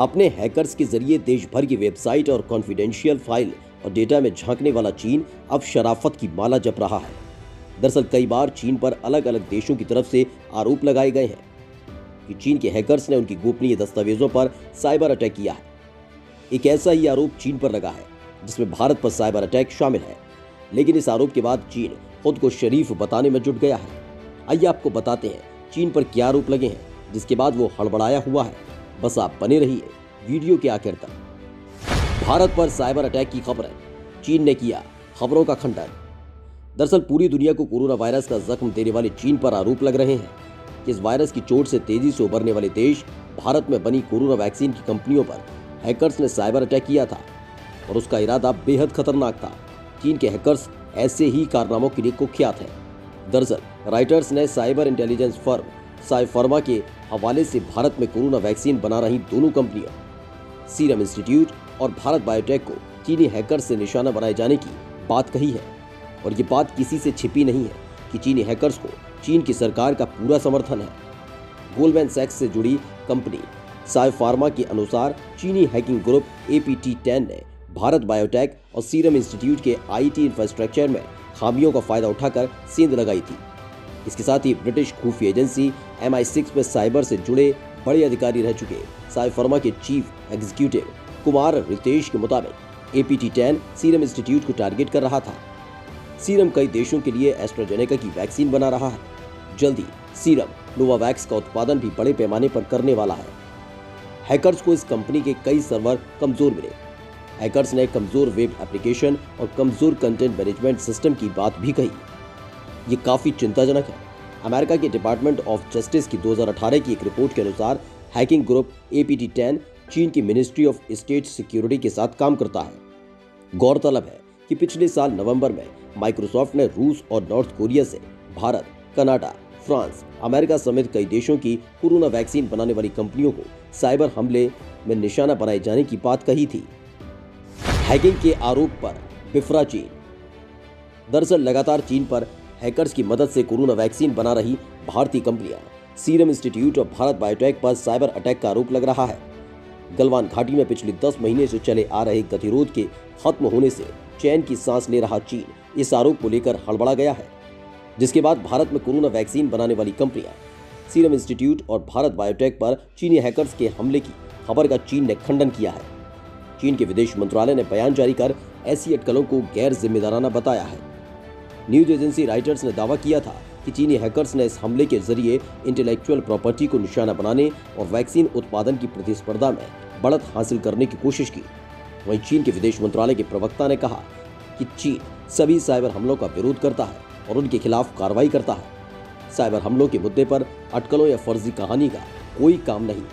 अपने हैकर्स के जरिए देश भर की वेबसाइट और कॉन्फिडेंशियल फाइल और डेटा में झांकने वाला चीन अब शराफत की माला जप रहा है। दरअसल कई बार चीन पर अलग अलग देशों की तरफ से आरोप लगाए गए हैं कि चीन के हैकर्स ने उनकी गोपनीय दस्तावेजों पर साइबर अटैक किया है। एक ऐसा ही आरोप चीन पर लगा है जिसमें भारत पर साइबर अटैक शामिल है, लेकिन इस आरोप के बाद चीन खुद को शरीफ बताने में जुट गया है। आइए आपको बताते हैं चीन पर क्या आरोप लगे हैं, जिसके बाद वो हड़बड़ाया हुआ है। बस आप बने रहिए वीडियो के आखिर तक। भारत पर साइबर अटैक की खबरें, चीन ने किया खबरों का खंडन। दरअसल पूरी दुनिया को कोरोना वायरस का जख्म देने वाले चीन पर आरोप लग रहे हैं कि इस वायरस की चोट से तेजी से उभरने वाले देश भारत में बनी कोरोना वैक्सीन की कंपनियों पर हैकर्स ने साइबर अटैक किया था और उसका इरादा बेहद खतरनाक था। चीन के हैकर्स ऐसे ही कारनामों के लिए कुख्यात हैं। दरअसल राइटर्स ने cyber intelligence firm Sai pharma के हवाले से भारत में कोरोना वैक्सीन बना रही दोनों कंपनियों सीरम इंस्टीट्यूट और भारत बायोटेक को चीनी हैकर्स से निशाना बनाए जाने की बात कही है। और ये बात किसी से छिपी नहीं है कि चीनी हैकर्स को चीन की सरकार का पूरा समर्थन है। गोल्डमैन सैक्स से जुड़ी कंपनी साई फार्मा के अनुसार चीनी हैकिंग ग्रुप APT10 ने भारत बायोटेक और सीरम इंस्टीट्यूट के IT इंफ्रास्ट्रक्चर में खामियों का फायदा उठाकर सेंध लगाई थी। इसके साथ ही ब्रिटिश खुफिया एजेंसी MI6 में साइबर से जुड़े बड़े अधिकारी रह चुके साई फार्मा के चीफ एग्जीक्यूटिव कुमार रितेश के मुताबिक APT10 सीरम इंस्टीट्यूट को टारगेट कर रहा था। सीरम कई देशों के लिए एस्ट्राजेनेका की वैक्सीन बना रहा है। जल्दी सीरम नोवावैक्स का उत्पादन भी बड़े पैमाने पर करने वाला है। हैकर्स को इस कंपनी के कई सर्वर कमजोर मिले। हैकर्स ने कमजोर वेब एप्लीकेशन और कमजोर कंटेंट मैनेजमेंट सिस्टम की बात भी कही। ये काफी चिंताजनक है। अमेरिका के डिपार्टमेंट ऑफ जस्टिस की 2018 की एक रिपोर्ट के अनुसार हैकिंग ग्रुप APT10 चीन की मिनिस्ट्री ऑफ स्टेट सिक्योरिटी के साथ काम करता है। गौरतलब है कि पिछले साल नवंबर में माइक्रोसॉफ्ट ने रूस और नॉर्थ कोरिया से भारत, कनाडा, फ्रांस, अमेरिका समेत कई देशों की कोरोना वैक्सीन बनाने वाली कंपनियों को साइबर हमले में निशाना बनाए जाने की बात कही थी। हैकिंग के आरोप पर बिफरा चीन। दरअसल लगातार चीन पर हैकर्स की मदद से कोरोना वैक्सीन बना रही भारतीय कंपनियां सीरम इंस्टीट्यूट और भारत बायोटेक पर साइबर अटैक का आरोप लग रहा है। गलवान घाटी में पिछले 10 महीने से चले आ रहे गतिरोध के खत्म होने से चैन की सांस ले रहा चीन इस आरोप को लेकर हड़बड़ा गया है, जिसके बाद भारत में कोरोना वैक्सीन बनाने वाली कंपनियां सीरम इंस्टीट्यूट और भारत बायोटेक पर चीनी हैकर्स के हमले की खबर का चीन ने खंडन किया है। चीन के विदेश मंत्रालय ने बयान जारी कर ऐसी अटकलों को गैर जिम्मेदाराना बताया है। न्यूज एजेंसी राइटर्स ने दावा किया था कि चीनी हैकर्स ने इस हमले के जरिए इंटेलेक्चुअल प्रॉपर्टी को निशाना बनाने और वैक्सीन उत्पादन की प्रतिस्पर्धा में बढ़त हासिल करने की कोशिश की। वहीं चीन के विदेश मंत्रालय के प्रवक्ता ने कहा कि चीन सभी साइबर हमलों का विरोध करता है और उनके खिलाफ कार्रवाई करता है। साइबर हमलों के मुद्दे पर अटकलों या फर्जी कहानी का कोई काम नहीं।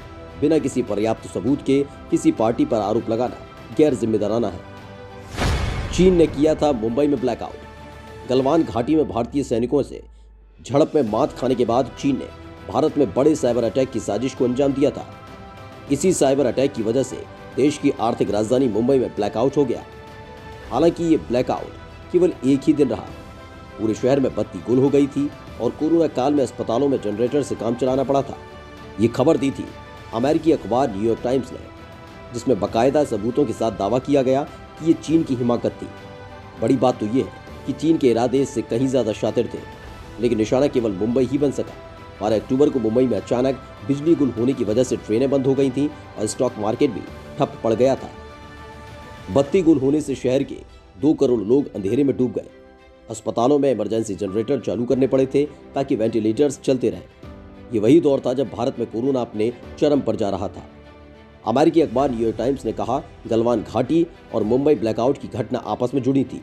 बिना किसी पर्याप्त सबूत के किसी पार्टी पर आरोप लगाना गैर जिम्मेदाराना है। चीन ने किया था मुंबई में ब्लैकआउट। गलवान घाटी में भारतीय सैनिकों से झड़प में मात खाने के बाद चीन ने भारत में बड़े साइबर अटैक की साजिश को अंजाम दिया था। इसी साइबर अटैक की वजह से देश की आर्थिक राजधानी मुंबई में ब्लैकआउट हो गया। हालांकि ये ब्लैकआउट केवल एक ही दिन रहा। पूरे शहर में बत्ती गुल हो गई थी और कोरोना काल में अस्पतालों में जनरेटर से काम चलाना पड़ा था। ये खबर दी थी अमेरिकी अखबार न्यूयॉर्क टाइम्स ने, जिसमें बाकायदा सबूतों के साथ दावा किया गया कि ये चीन की हिमाकत थी। बड़ी बात तो ये है कि चीन के इरादे इससे कहीं ज्यादा शातिर थे, लेकिन निशाना केवल मुंबई ही बन सका। 12 अक्टूबर को मुंबई में अचानक बिजली गुल होने की वजह से ट्रेनें बंद हो गई थीं और स्टॉक मार्केट भी ठप पड़ गया था। बत्ती गुल होने से शहर के 2 करोड़ लोग अंधेरे में डूब गए। अस्पतालों में इमरजेंसी जनरेटर चालू करने पड़े थे ताकि वेंटिलेटर्स चलते रहें। ये वही दौर था जब भारत में कोरोना अपने चरम पर जा रहा था। अमेरिकी अखबार न्यूयॉर्क टाइम्स ने कहा, गलवान घाटी और मुंबई ब्लैकआउट की घटना आपस में जुड़ी थी।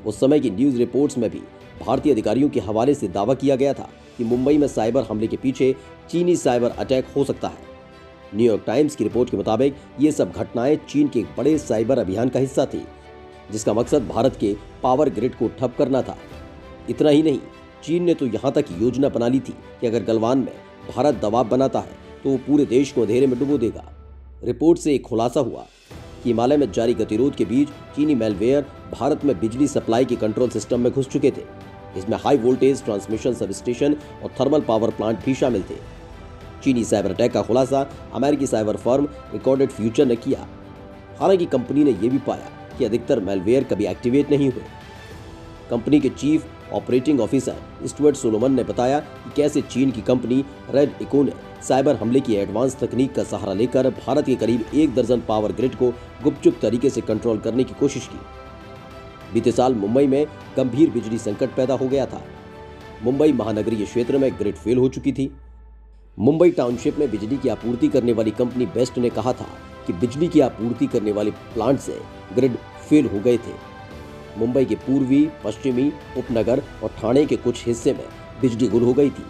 उस समय की न्यूज रिपोर्ट्स में भी भारतीय अधिकारियों के हवाले से दावा किया गया था कि मुंबई में साइबर हमले के पीछे चीनी साइबर अटैक हो सकता है। न्यूयॉर्क टाइम्स की रिपोर्ट के मुताबिक ये सब घटनाएं चीन के एक बड़े साइबर अभियान का हिस्सा थी, जिसका मकसद भारत के पावर ग्रिड को ठप करना था। इतना ही नहीं, चीन ने तो यहाँ तक योजना बना ली थी कि अगर गलवान में भारत दबाव बनाता है तो वो पूरे देश को अंधेरे में डुबो देगा। रिपोर्ट से एक खुलासा हुआ कि हिमालय में जारी गतिरोध के बीच चीनी मेलवेयर भारत में बिजली सप्लाई के कंट्रोल सिस्टम में घुस चुके थे। इसमें high voltage transmission sub station और थर्मल पावर प्लांट भी शामिल थे। चीनी साइबर अटैक का खुलासा अमेरिकी साइबर फर्म रिकॉर्डेड फ्यूचर ने किया। हालांकि कंपनी ने यह भी पाया कि अधिकतर मैलवेयर कभी एक्टिवेट नहीं हुए। कंपनी के chief operating officer Stuart Solomon ने बताया कि कैसे चीन की कंपनी रेड इको ने साइबर हमले की एडवांस तकनीक का सहारा लेकर भारत के करीब 1 दर्जन पावर ग्रिड को गुपचुप तरीके से कंट्रोल करने की कोशिश की। बीते साल मुंबई में गंभीर बिजली संकट पैदा हो गया था। मुंबई महानगरीय क्षेत्र में ग्रिड फेल हो चुकी थी। मुंबई टाउनशिप में बिजली की आपूर्ति करने वाली कंपनी बेस्ट ने कहा था कि बिजली की आपूर्ति करने वाले प्लांट से ग्रिड फेल हो गए थे। मुंबई के पूर्वी, पश्चिमी, उपनगर और ठाणे के कुछ हिस्से में बिजली गुल हो गई थी।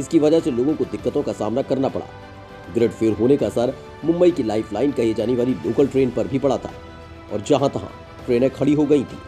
इसकी वजह से लोगों को दिक्कतों का सामना करना पड़ा। ग्रिड फेल होने का असर मुंबई की लाइफलाइन कही जाने वाली लोकल ट्रेन पर भी पड़ा था और जहां तहां ट्रेनें खड़ी हो गई थी।